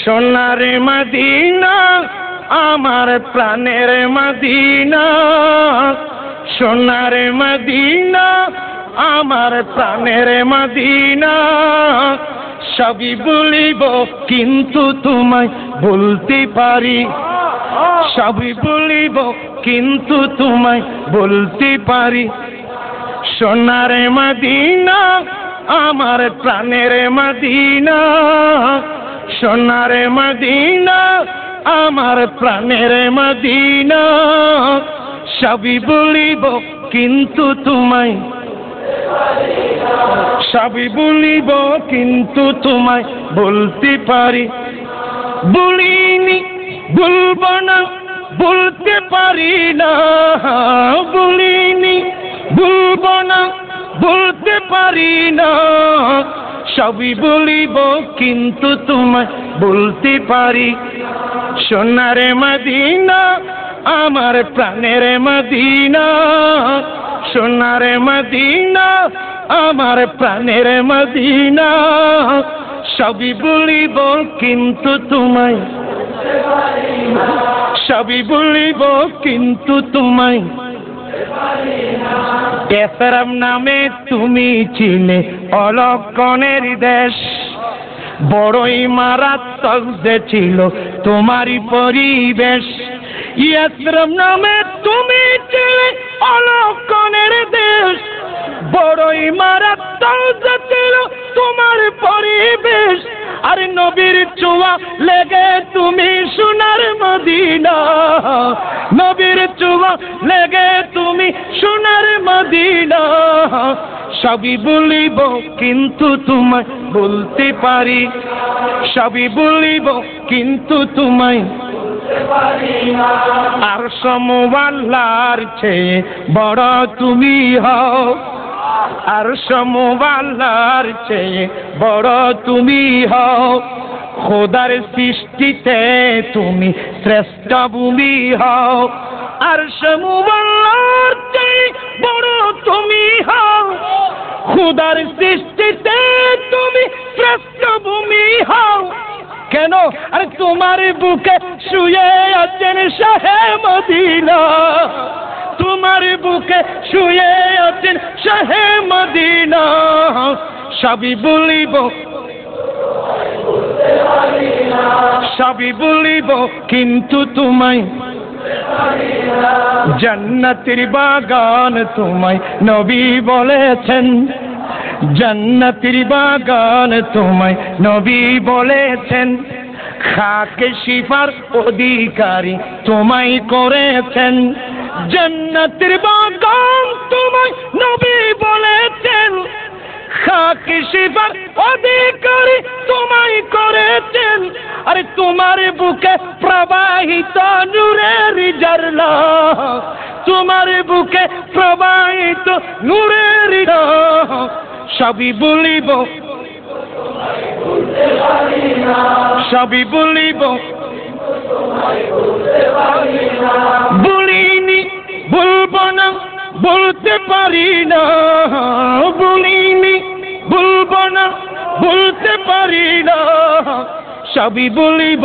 সোনার মদিনা আমার প্রাণের মদিনা, সোনার মদিনা আমার প্রাণের মদিনা। সবই বলিব কিন্তু তোমায় বলতে পারি, সবই বলিব কিন্তু তোমায় বলতে পারি। সোনার মদিনা আমার প্রাণের মদিনা, সোনার মদিনা আমার প্রাণের মদিনা। সবই বলিব কিন্তু তোমায়, সবই বলিব কিন্তু তোমায় বলতে পারি। বলিনি বলবো না বলতে পারি না, বলিনি বলবো না বলতে পারি না। সবই বলিব কিন্তু তোমায় বলতে পারি। সোনার মদিনা আমার প্রাণের মদিনা, সোনার মদিনা আমার প্রাণের মদিনা। সবই বলিব কিন্তু তোমায়, সবই বলিব কিন্তু তোমায়। এসরাম নামে তুমি চিনে অলক্ষণের দেশ, বড়ই মারাত্মক যে ছিল তোমারই পরিবেশ। এসরাম নামে তুমি চিনে অলক্ষণের দেশ, বড়ই মারাত্মক যে ছিল তোমার পরিবেশ। আর নবীর ছোঁয়া লেগে তুমি সোনার মদিনা, নবীর ছোঁয়া লেগে তুমি সোনার মদিনা। সবই বলিব কিন্তু তোমায় বলতে পারি, সবই বলিব কিন্তু তোমায় আর সমওয়ালার চেয়ে বড় তুমি হও, আর সমওয়ালার চেয়ে বড় তুমি হও। খোদার সৃষ্টিতে তুমি শ্রেষ্ঠ ভূমি হও, আর সমওয়ালার চেয়ে বড় তুমি হও। খোদার সৃষ্টিতে তুমি শ্রেষ্ঠ ভূমি হও। কেন? আর তোমার বুকে শুয়ে আছেন শাহে মদিনা, তোমার বুকে শুয়ে আছেন শাহে মদিনা। সবই বলিব, সবই বলিব কিন্তু তোমায়। জান্নাতের বাগান তোমায় নবী বলেছেন, জান্নাতের বাগান তোমায় নবী বলেছেন। খাকে শিফার অধিকারী তোমায় করেছেন, জান্নাতের বাগান তোমায় নবী বলেছেন। খাকে শিফার অধিকারী তোমায় করেছেন। আরে তোমার বুকে প্রবাহিত নূরের ঝরনা, তোমার বুকে প্রবাহিত নূরের ঝরনা। সবই বলিব, সবই বলিব বলিনি বলবো না বলতে পারি না, বলিনি বলবো না বলতে পারি না। সবই বলিব